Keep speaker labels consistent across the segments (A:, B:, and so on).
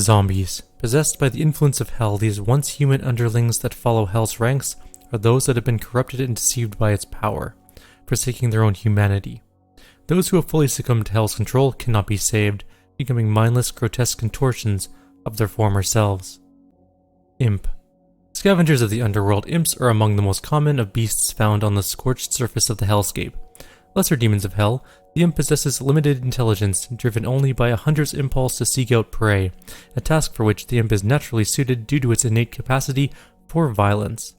A: Zombies. Possessed by the influence of Hell, these once human underlings that follow Hell's ranks are those that have been corrupted and deceived by its power, forsaking their own humanity. Those who have fully succumbed to Hell's control cannot be saved, becoming mindless, grotesque contortions of their former selves. Imp. Scavengers of the underworld, imps are among the most common of beasts found on the scorched surface of the hellscape. Lesser demons of hell, the imp possesses limited intelligence, driven only by a hunter's impulse to seek out prey, a task for which the imp is naturally suited due to its innate capacity for violence.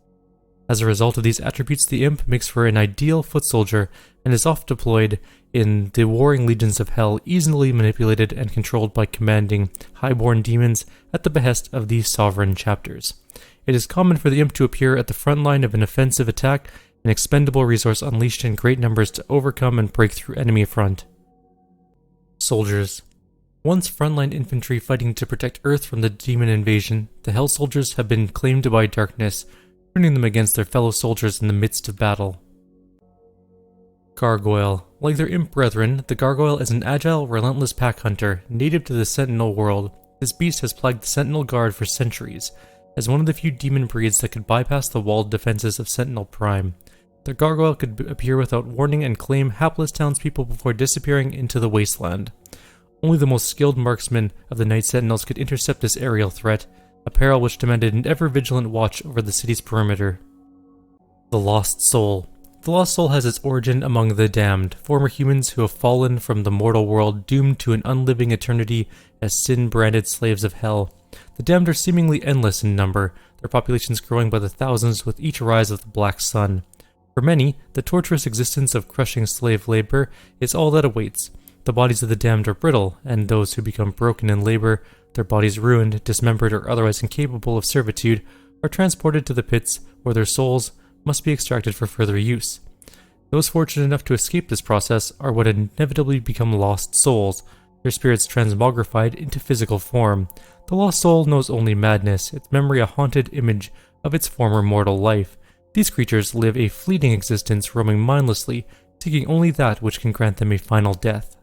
A: As a result of these attributes, the imp makes for an ideal foot soldier and is oft deployed in the warring legions of hell, easily manipulated and controlled by commanding highborn demons at the behest of these sovereign chapters. It is common for the imp to appear at the front line of an offensive attack, an expendable resource unleashed in great numbers to overcome and break through enemy front. Soldiers. Once frontline infantry fighting to protect Earth from the demon invasion, the Hell Soldiers have been claimed by darkness, turning them against their fellow soldiers in the midst of battle. Gargoyle. Like their imp brethren, the gargoyle is an agile, relentless pack hunter, native to the Sentinel world. This beast has plagued the Sentinel Guard for centuries, as one of the few demon breeds that could bypass the walled defenses of Sentinel Prime. The gargoyle could appear without warning and claim hapless townspeople before disappearing into the wasteland. Only the most skilled marksmen of the Night Sentinels could intercept this aerial threat, a peril which demanded an ever-vigilant watch over the city's perimeter. The Lost Soul. The Lost Soul has its origin among the Damned, former humans who have fallen from the mortal world, doomed to an unliving eternity as sin-branded slaves of hell. The Damned are seemingly endless in number, their populations growing by the thousands with each rise of the Black Sun. For many, the torturous existence of crushing slave labor is all that awaits. The bodies of the Damned are brittle, and those who become broken in labor, their bodies ruined, dismembered, or otherwise incapable of servitude, are transported to the pits where their souls must be extracted for further use. Those fortunate enough to escape this process are what inevitably become lost souls, their spirits transmogrified into physical form. The lost soul knows only madness, its memory a haunted image of its former mortal life. These creatures live a fleeting existence, roaming mindlessly, seeking only that which can grant them a final death.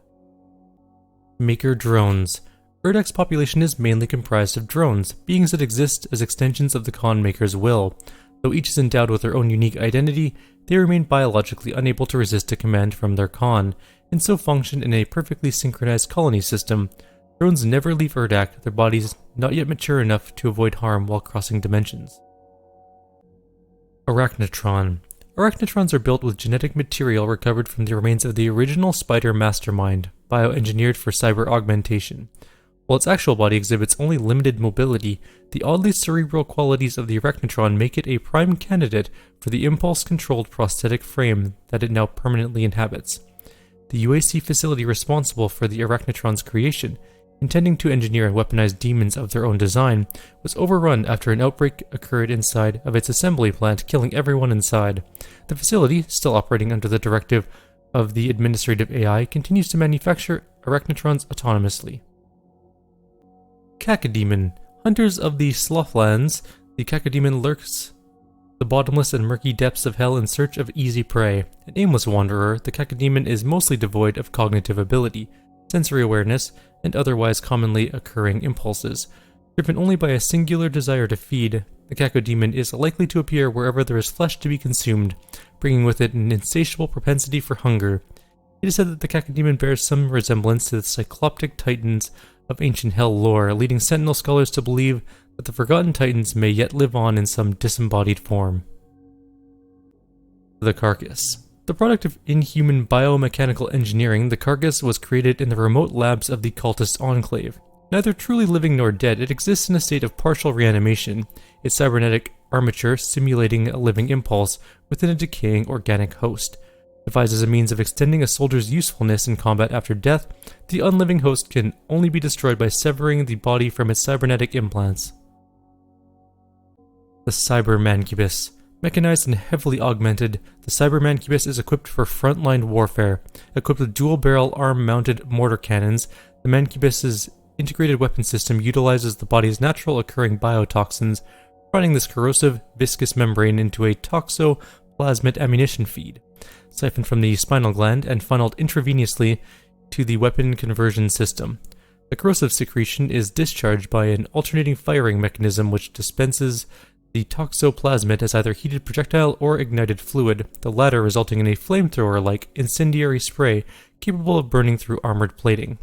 A: Maker drones. Urdek's population is mainly comprised of drones, beings that exist as extensions of the Khan Maker's will. Though each is endowed with their own unique identity, they remain biologically unable to resist a command from their Khan, and so function in a perfectly synchronized colony system. Drones never leave Urdek, their bodies not yet mature enough to avoid harm while crossing dimensions. Arachnotron. Arachnotrons are built with genetic material recovered from the remains of the original spider mastermind, bioengineered for cyber augmentation. While its actual body exhibits only limited mobility, the oddly cerebral qualities of the Arachnotron make it a prime candidate for the impulse-controlled prosthetic frame that it now permanently inhabits. The UAC facility responsible for the Arachnotron's creation, intending to engineer and weaponize demons of their own design, was overrun after an outbreak occurred inside of its assembly plant, killing everyone inside. The facility, still operating under the directive of the administrative AI, continues to manufacture Arachnotrons autonomously. Cacodemon. Hunters of the Slothlands, the Cacodemon lurks the bottomless and murky depths of hell in search of easy prey. An aimless wanderer, the Cacodemon is mostly devoid of cognitive ability, sensory awareness, and otherwise commonly occurring impulses. Driven only by a singular desire to feed, the Cacodemon is likely to appear wherever there is flesh to be consumed, bringing with it an insatiable propensity for hunger. It is said that the Cacodemon bears some resemblance to the cycloptic titans of ancient hell lore, leading Sentinel scholars to believe that the forgotten titans may yet live on in some disembodied form. The Carcass. The product of inhuman biomechanical engineering, the Carcass was created in the remote labs of the cultist Enclave. Neither truly living nor dead, it exists in a state of partial reanimation, its cybernetic armature simulating a living impulse within a decaying organic host. Devised as a means of extending a soldier's usefulness in combat after death, the unliving host can only be destroyed by severing the body from its cybernetic implants. The Cyber Mancubus. Mechanized and heavily augmented, the Cyber Mancubus is equipped for frontline warfare. Equipped with dual-barrel arm-mounted mortar cannons, the Mancubus's integrated weapon system utilizes the body's natural occurring biotoxins, running this corrosive, viscous membrane into a toxoplasmid ammunition feed, siphoned from the spinal gland and funneled intravenously to the weapon conversion system. The corrosive secretion is discharged by an alternating firing mechanism which dispenses the toxoplasmid as either heated projectile or ignited fluid, the latter resulting in a flamethrower-like incendiary spray capable of burning through armored plating.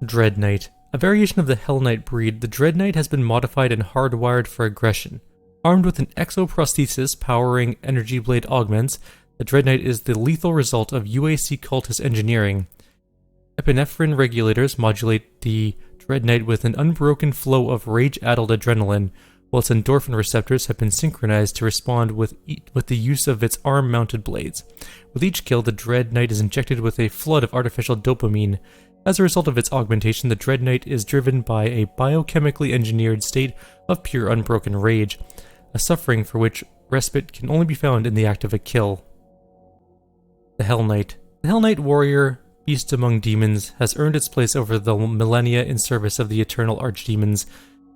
A: Dread Knight. A variation of the Hell Knight breed, the Dread Knight has been modified and hardwired for aggression. Armed with an exoprosthesis powering energy blade augments, the Dread Knight is the lethal result of UAC cultist engineering. Epinephrine regulators modulate the Dread Knight with an unbroken flow of rage-addled adrenaline, while its endorphin receptors have been synchronized to respond with the use of its arm-mounted blades. With each kill, the Dread Knight is injected with a flood of artificial dopamine. As a result of its augmentation, the Dread Knight is driven by a biochemically engineered state of pure unbroken rage, a suffering for which respite can only be found in the act of a kill. The Hell Knight. The Hell Knight warrior, beast among demons, has earned its place over the millennia in service of the eternal archdemons.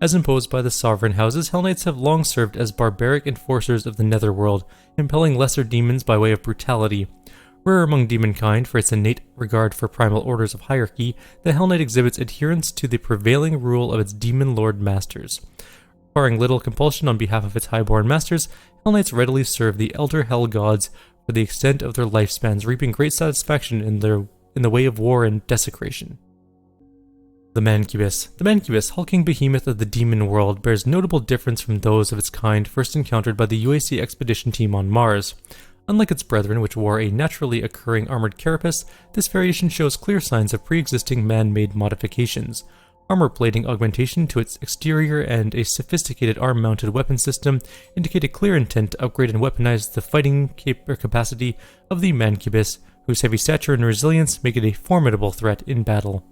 A: As imposed by the sovereign houses, Hell Knights have long served as barbaric enforcers of the netherworld, impelling lesser demons by way of brutality. Rare among demonkind for its innate regard for primal orders of hierarchy, the Hell Knight exhibits adherence to the prevailing rule of its demon lord masters. Requiring little compulsion on behalf of its highborn masters, Hell Knights readily serve the elder Hell gods for the extent of their lifespans, reaping great satisfaction in the way of war and desecration. The Mancubus. The Mancubus, hulking behemoth of the demon world, bears notable difference from those of its kind first encountered by the UAC expedition team on Mars. Unlike its brethren, which wore a naturally occurring armored carapace, this variation shows clear signs of pre-existing man-made modifications. Armor plating augmentation to its exterior and a sophisticated arm-mounted weapon system indicate a clear intent to upgrade and weaponize the fighting capacity of the Mancubus, whose heavy stature and resilience make it a formidable threat in battle.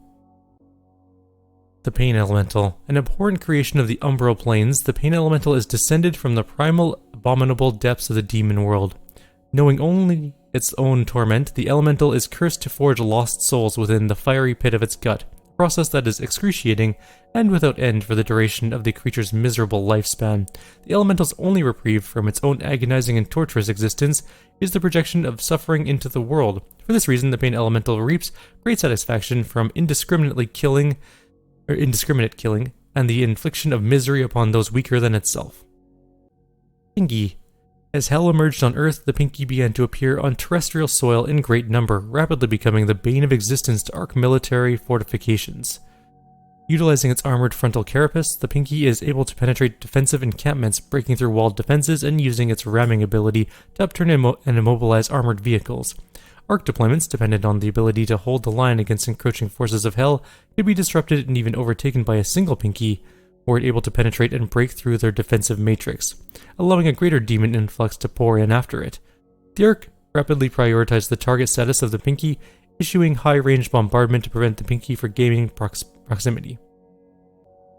A: The Pain Elemental. An abhorrent creation of the umbral planes, the Pain Elemental is descended from the primal, abominable depths of the demon world. Knowing only its own torment, the elemental is cursed to forge lost souls within the fiery pit of its gut, a process that is excruciating and without end for the duration of the creature's miserable lifespan. The elemental's only reprieve from its own agonizing and torturous existence is the projection of suffering into the world. For this reason, the Pain Elemental reaps great satisfaction from indiscriminate killing, and the infliction of misery upon those weaker than itself. Pinky. As hell emerged on Earth, the Pinky began to appear on terrestrial soil in great number, rapidly becoming the bane of existence to Ark military fortifications. Utilizing its armored frontal carapace, the Pinky is able to penetrate defensive encampments, breaking through walled defenses and using its ramming ability to upturn and immobilize armored vehicles. Ark deployments, dependent on the ability to hold the line against encroaching forces of hell, could be disrupted and even overtaken by a single Pinky, were it able to penetrate and break through their defensive matrix, allowing a greater demon influx to pour in after it. The Ark rapidly prioritized the target status of the Pinky, issuing high-range bombardment to prevent the Pinky from gaining proximity.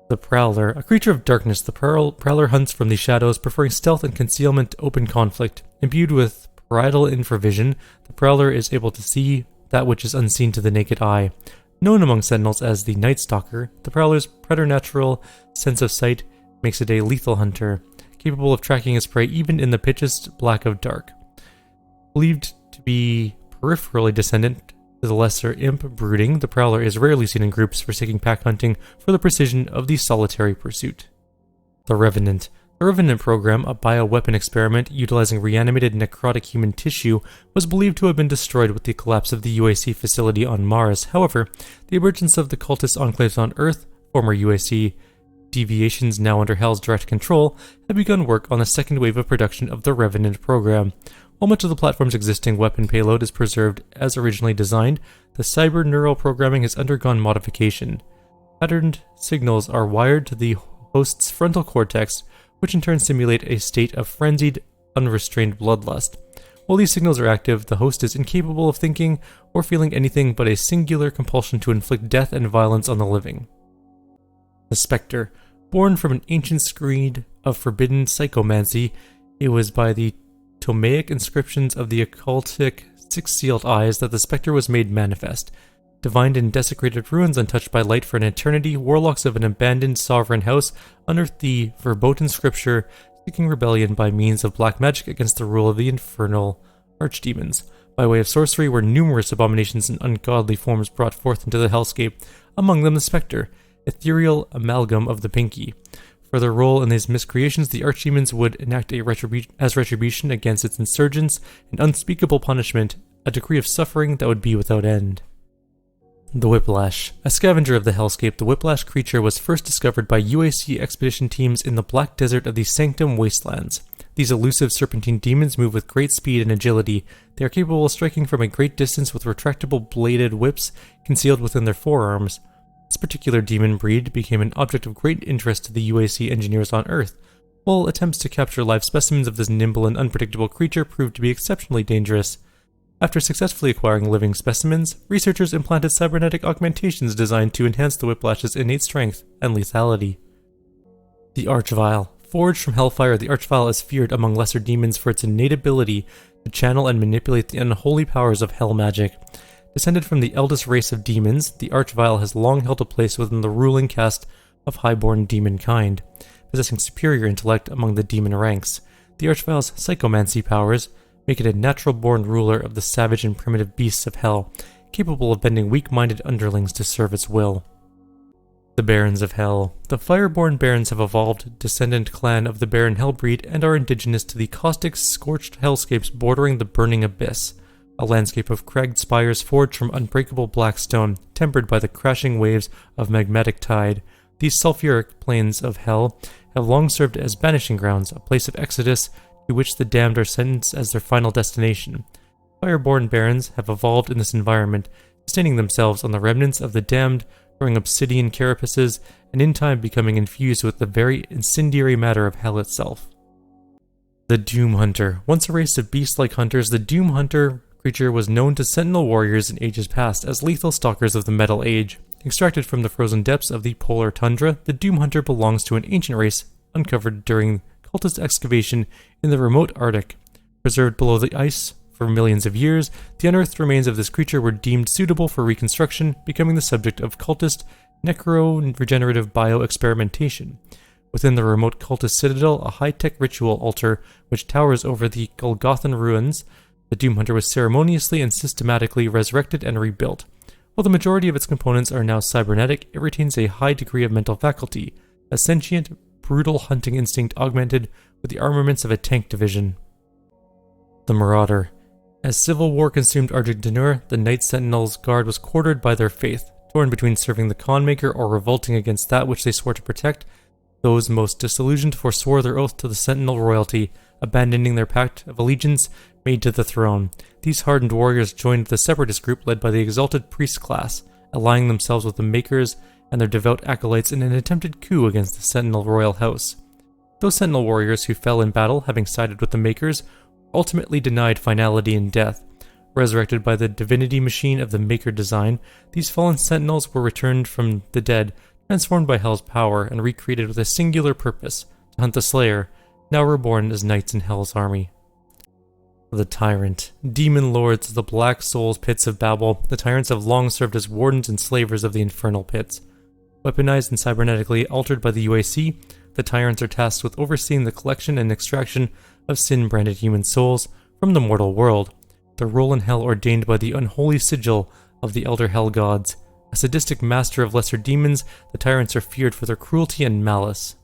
A: The Prowler. A creature of darkness, the Prowler hunts from the shadows, preferring stealth and concealment to open conflict. Imbued with parietal infravision, the Prowler is able to see that which is unseen to the naked eye. Known among Sentinels as the Night Stalker, the Prowler's preternatural sense of sight makes it a lethal hunter, capable of tracking his prey even in the pitchest black of dark. Believed to be peripherally descendant to the lesser imp brooding, the Prowler is rarely seen in groups forsaking pack hunting for the precision of the solitary pursuit. The Revenant. The Revenant program, a bioweapon experiment utilizing reanimated necrotic human tissue, was believed to have been destroyed with the collapse of the UAC facility on Mars. However, the emergence of the cultist enclaves on Earth, former UAC deviations now under Hell's direct control, have begun work on a second wave of production of the Revenant program. While much of the platform's existing weapon payload is preserved as originally designed, the cyber neural programming has undergone modification. Patterned signals are wired to the host's frontal cortex, which in turn simulate a state of frenzied, unrestrained bloodlust. While these signals are active, the host is incapable of thinking or feeling anything but a singular compulsion to inflict death and violence on the living. The Spectre. Born from an ancient screed of forbidden psychomancy, it was by the Tomaic inscriptions of the occultic six-sealed eyes that the Spectre was made manifest. Divined in desecrated ruins untouched by light for an eternity, warlocks of an abandoned sovereign house unearthed the verboten scripture, seeking rebellion by means of black magic against the rule of the infernal archdemons. By way of sorcery were numerous abominations and ungodly forms brought forth into the hellscape, among them the Spectre, ethereal amalgam of the Pinky. For their role in these miscreations, the archdemons would enact as retribution against its insurgents, an unspeakable punishment, a decree of suffering that would be without end. The Whiplash. A scavenger of the hellscape, the Whiplash creature was first discovered by UAC expedition teams in the black desert of the Sanctum Wastelands. These elusive serpentine demons move with great speed and agility. They are capable of striking from a great distance with retractable bladed whips concealed within their forearms. This particular demon breed became an object of great interest to the UAC engineers on Earth, while attempts to capture live specimens of this nimble and unpredictable creature proved to be exceptionally dangerous. After successfully acquiring living specimens, researchers implanted cybernetic augmentations designed to enhance the Whiplash's innate strength and lethality. The Archvile. Forged from Hellfire, the Archvile is feared among lesser demons for its innate ability to channel and manipulate the unholy powers of hell magic. Descended from the eldest race of demons, the Archvile has long held a place within the ruling caste of highborn demon kind, possessing superior intellect among the demon ranks. The Archvile's psychomancy powers make it a natural-born ruler of the savage and primitive beasts of hell, capable of bending weak-minded underlings to serve its will. The Barons of Hell. The Fireborn Barons have evolved descendant clan of the Baron Hellbreed and are indigenous to the caustic, scorched hellscapes bordering the Burning Abyss, a landscape of cragged spires forged from unbreakable black stone, tempered by the crashing waves of magmatic tide. These sulfuric plains of hell have long served as banishing grounds, a place of exodus to which the damned are sentenced as their final destination. Fireborn Barons have evolved in this environment, sustaining themselves on the remnants of the damned, growing obsidian carapaces, and in time becoming infused with the very incendiary matter of hell itself. The Doom Hunter. Once a race of beast-like hunters, the Doom Hunter creature was known to sentinel warriors in ages past as lethal stalkers of the Metal Age. Extracted from the frozen depths of the polar tundra, the Doom Hunter belongs to an ancient race uncovered during cultist excavation in the remote Arctic. Preserved below the ice for millions of years, the unearthed remains of this creature were deemed suitable for reconstruction, becoming the subject of cultist necro-regenerative bioexperimentation. Within the remote cultist citadel, a high-tech ritual altar which towers over the Golgothan ruins, the Doom Hunter was ceremoniously and systematically resurrected and rebuilt. While the majority of its components are now cybernetic, it retains a high degree of mental faculty, a sentient, brutal hunting instinct augmented with the armaments of a tank division. The Marauder. As civil war consumed Argentinour, the Knight Sentinel's guard was quartered by their faith, torn between serving the Khanmaker or revolting against that which they swore to protect. Those most disillusioned forswore their oath to the Sentinel royalty, abandoning their pact of allegiance made to the throne. These hardened warriors joined the separatist group led by the exalted priest class, allying themselves with the Makers and their devout acolytes in an attempted coup against the Sentinel royal house. Those Sentinel warriors who fell in battle, having sided with the Makers, ultimately denied finality in death. Resurrected by the divinity machine of the Maker design, these fallen Sentinels were returned from the dead, transformed by Hell's power, and recreated with a singular purpose, to hunt the Slayer, now reborn as knights in Hell's army. The Tyrant. Demon lords of the Black Souls pits of Babel, the Tyrants have long served as wardens and slavers of the infernal pits. Weaponized and cybernetically altered by the UAC, the Tyrants are tasked with overseeing the collection and extraction of sin-branded human souls from the mortal world, their role in Hell ordained by the unholy sigil of the Elder Hell Gods. A sadistic master of lesser demons, the Tyrants are feared for their cruelty and malice.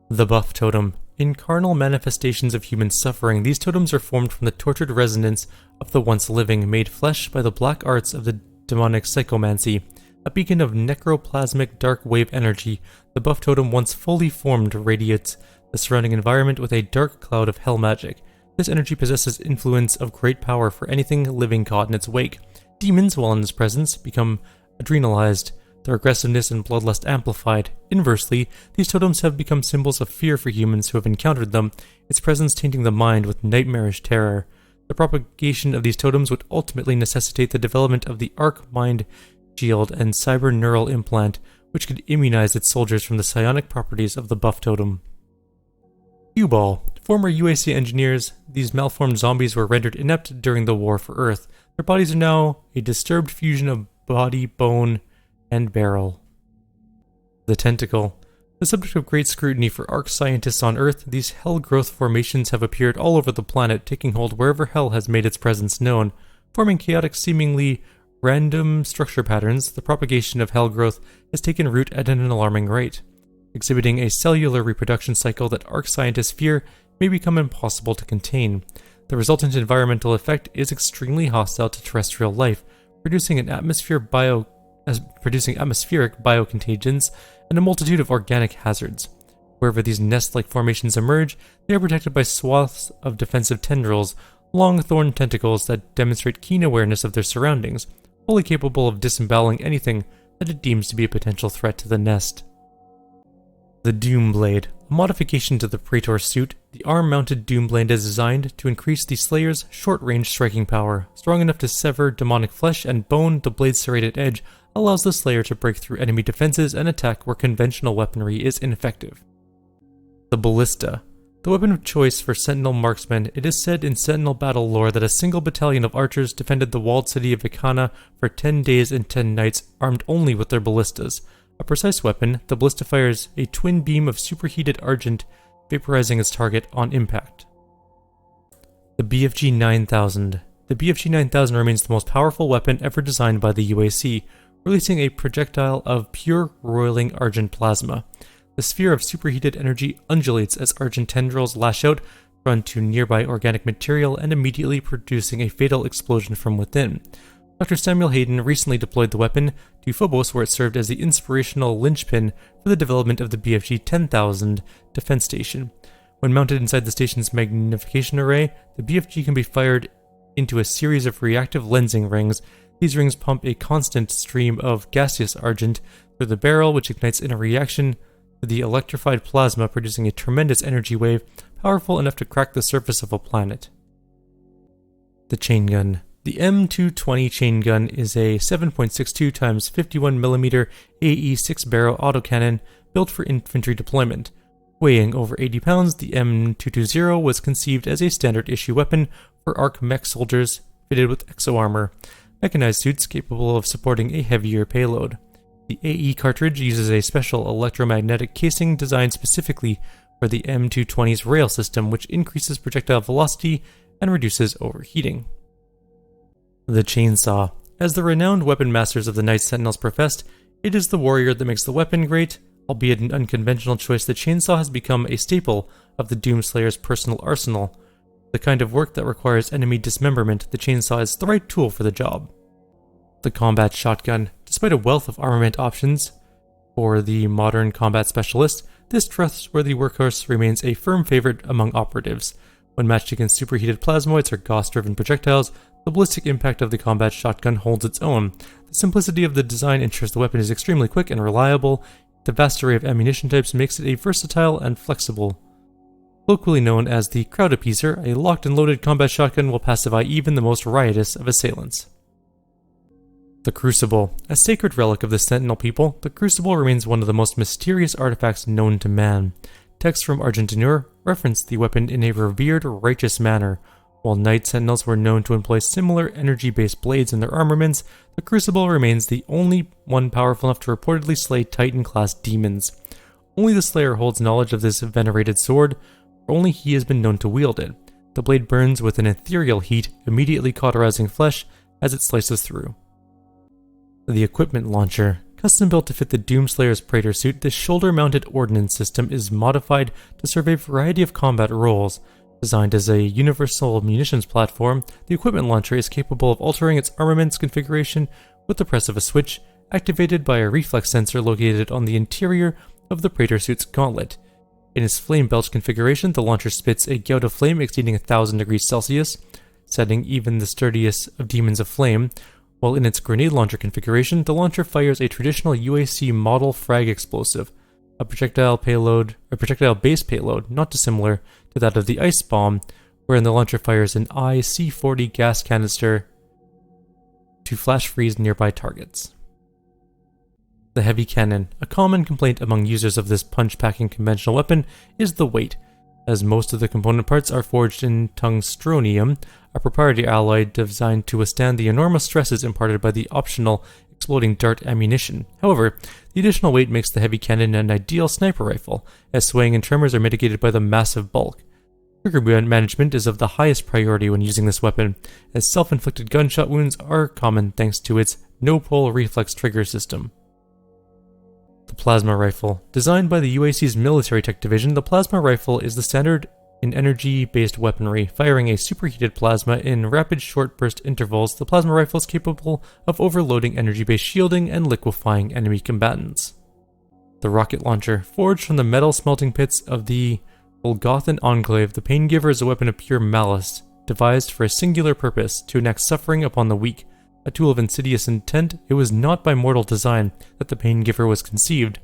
A: The Buff Totem. In carnal manifestations of human suffering, these totems are formed from the tortured resonance of the once living, made flesh by the black arts of the demonic psychomancy. A beacon of necroplasmic dark wave energy, the Buff Totem once fully formed radiates the surrounding environment with a dark cloud of hell magic. This energy possesses influence of great power for anything living caught in its wake. Demons, while in its presence, become adrenalized, their aggressiveness and bloodlust amplified. Inversely, these totems have become symbols of fear for humans who have encountered them, its presence tainting the mind with nightmarish terror. The propagation of these totems would ultimately necessitate the development of the Arc Mind Shield and Cyber Neural Implant, which could immunize its soldiers from the psionic properties of the Buff Totem. Q-Ball. Former UAC engineers, these malformed zombies were rendered inept during the War for Earth. Their bodies are now a disturbed fusion of body, bone, and barrel. The Tentacle. The subject of great scrutiny for ARC scientists on Earth, these hell growth formations have appeared all over the planet, taking hold wherever hell has made its presence known. Forming chaotic, seemingly random structure patterns, the propagation of hell growth has taken root at an alarming rate, exhibiting a cellular reproduction cycle that ARC scientists fear may become impossible to contain. The resultant environmental effect is extremely hostile to terrestrial life, producing atmospheric biocontagions and a multitude of organic hazards. Wherever these nest-like formations emerge, they are protected by swaths of defensive tendrils, long thorn tentacles that demonstrate keen awareness of their surroundings, fully capable of disemboweling anything that it deems to be a potential threat to the nest. The Doom Blade. A modification to the Praetor suit, the arm-mounted Doom Blade is designed to increase the Slayer's short-range striking power. Strong enough to sever demonic flesh and bone, the blade's serrated edge allows the Slayer to break through enemy defenses and attack where conventional weaponry is ineffective. The Ballista. The weapon of choice for Sentinel marksmen, it is said in Sentinel battle lore that a single battalion of archers defended the walled city of Ikana for 10 days and 10 nights armed only with their ballistas. A precise weapon, the ballista fires a twin beam of superheated argent, vaporizing its target on impact. The BFG 9000. The BFG 9000 remains the most powerful weapon ever designed by the UAC, releasing a projectile of pure roiling argent plasma. The sphere of superheated energy undulates as argent tendrils lash out, run to nearby organic material, and immediately producing a fatal explosion from within. Dr. Samuel Hayden recently deployed the weapon to Phobos, where it served as the inspirational linchpin for the development of the BFG 10,000 defense station. When mounted inside the station's magnification array, the BFG can be fired into a series of reactive lensing rings. These rings pump a constant stream of gaseous argent through the barrel, which ignites in a reaction to the electrified plasma, producing a tremendous energy wave powerful enough to crack the surface of a planet. The Chain Gun. The M220 chain gun is a 7.62 x 51mm AE 6-barrel autocannon built for infantry deployment. Weighing over 80 pounds, the M220 was conceived as a standard issue weapon for ARC mech soldiers fitted with exo-armor, mechanized suits capable of supporting a heavier payload. The AE cartridge uses a special electromagnetic casing designed specifically for the M220's rail system, which increases projectile velocity and reduces overheating. The Chainsaw. As the renowned weapon masters of the Knight Sentinels professed, it is the warrior that makes the weapon great. Albeit an unconventional choice, the chainsaw has become a staple of the Doomslayer's personal arsenal. The kind of work that requires enemy dismemberment, the chainsaw is the right tool for the job. The Combat Shotgun. Despite a wealth of armament options for the modern combat specialist, this trustworthy workhorse remains a firm favorite among operatives. When matched against superheated plasmoids or Gauss-driven projectiles, the ballistic impact of the Combat Shotgun holds its own. The simplicity of the design ensures the weapon is extremely quick and reliable. The vast array of ammunition types makes it a versatile and flexible. Locally known as the crowd appeaser, a locked and loaded combat shotgun will pacify even the most riotous of assailants. The Crucible. A sacred relic of the Sentinel people, the Crucible remains one of the most mysterious artifacts known to man. Texts from Argentinur reference the weapon in a revered, righteous manner. While Knight Sentinels were known to employ similar energy-based blades in their armaments, the Crucible remains the only one powerful enough to reportedly slay Titan-class demons. Only the Slayer holds knowledge of this venerated sword, for only he has been known to wield it. The blade burns with an ethereal heat, immediately cauterizing flesh as it slices through. The Equipment Launcher. Custom built to fit the Doomslayer's Praetor suit, this shoulder-mounted ordnance system is modified to serve a variety of combat roles. Designed as a universal munitions platform, the Equipment Launcher is capable of altering its armament's configuration with the press of a switch, activated by a reflex sensor located on the interior of the Praetor suit's gauntlet. In its flame belch configuration, the launcher spits a gout of flame exceeding 1,000 degrees Celsius, setting even the sturdiest of demons aflame, while in its grenade launcher configuration, the launcher fires a traditional UAC model frag explosive, a projectile-based payload, not dissimilar to that of the Ice Bomb, wherein the launcher fires an IC-40 gas canister to flash freeze nearby targets. The Heavy Cannon. A common complaint among users of this punch-packing conventional weapon is the weight, as most of the component parts are forged in tungstronium, a proprietary alloy designed to withstand the enormous stresses imparted by the optional exploding dart ammunition. However, The additional weight makes the heavy cannon an ideal sniper rifle, as swaying and tremors are mitigated by the massive bulk. Trigger management is of the highest priority when using this weapon, as self-inflicted gunshot wounds are common thanks to its no-pull reflex trigger system. The Plasma Rifle. Designed by the UAC's Military Tech Division, the Plasma Rifle is the standard in energy-based weaponry. Firing a superheated plasma in rapid short-burst intervals, the Plasma Rifle is capable of overloading energy-based shielding and liquefying enemy combatants. The Rocket Launcher. Forged from the metal smelting pits of the Golgothan Enclave, the Paingiver is a weapon of pure malice, devised for a singular purpose, to enact suffering upon the weak. A tool of insidious intent, it was not by mortal design that the Paingiver was conceived.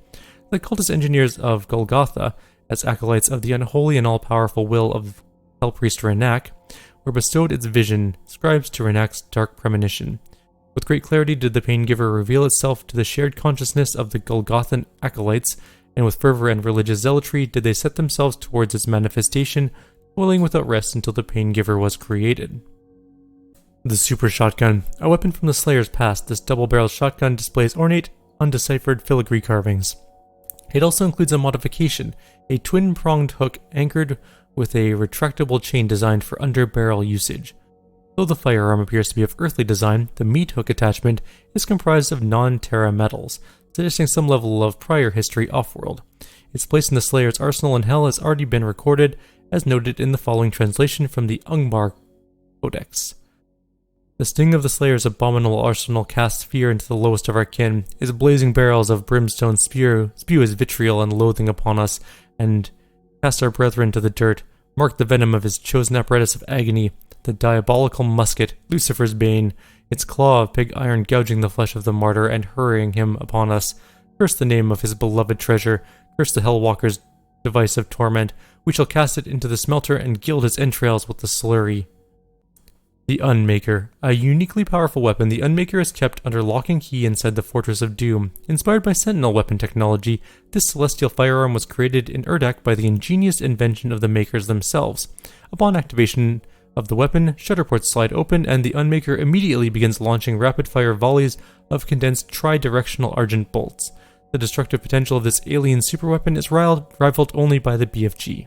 A: The cultist engineers of Golgotha, as acolytes of the unholy and all-powerful will of Hellpriest Renak, were bestowed its vision, scribes to Renak's dark premonition. With great clarity did the Paingiver reveal itself to the shared consciousness of the Golgothan acolytes, and with fervor and religious zealotry did they set themselves towards its manifestation, toiling without rest until the Paingiver was created. The Super Shotgun. A weapon from the Slayer's past, this double-barreled shotgun displays ornate, undeciphered filigree carvings. It also includes a modification, a twin-pronged hook anchored with a retractable chain designed for under-barrel usage. Though the firearm appears to be of earthly design, the meat hook attachment is comprised of non-terra metals, suggesting some level of prior history off-world. Its place in the Slayer's arsenal in Hell has already been recorded, as noted in the following translation from the Ungbar Codex. The sting of the Slayer's abominable arsenal casts fear into the lowest of our kin. His blazing barrels of brimstone spew his vitriol and loathing upon us, and cast our brethren to the dirt. Mark the venom of his chosen apparatus of agony, the diabolical musket, Lucifer's bane, its claw of pig iron gouging the flesh of the martyr and hurrying him upon us. Curse the name of his beloved treasure, curse the Hellwalker's device of torment. We shall cast it into the smelter and gild his entrails with the slurry. The Unmaker. A uniquely powerful weapon, the Unmaker is kept under lock and key inside the Fortress of Doom. Inspired by Sentinel weapon technology, this celestial firearm was created in Urdak by the ingenious invention of the Makers themselves. Upon activation of the weapon, shutter ports slide open and the Unmaker immediately begins launching rapid-fire volleys of condensed tri-directional argent bolts. The destructive potential of this alien superweapon is rivaled only by the BFG.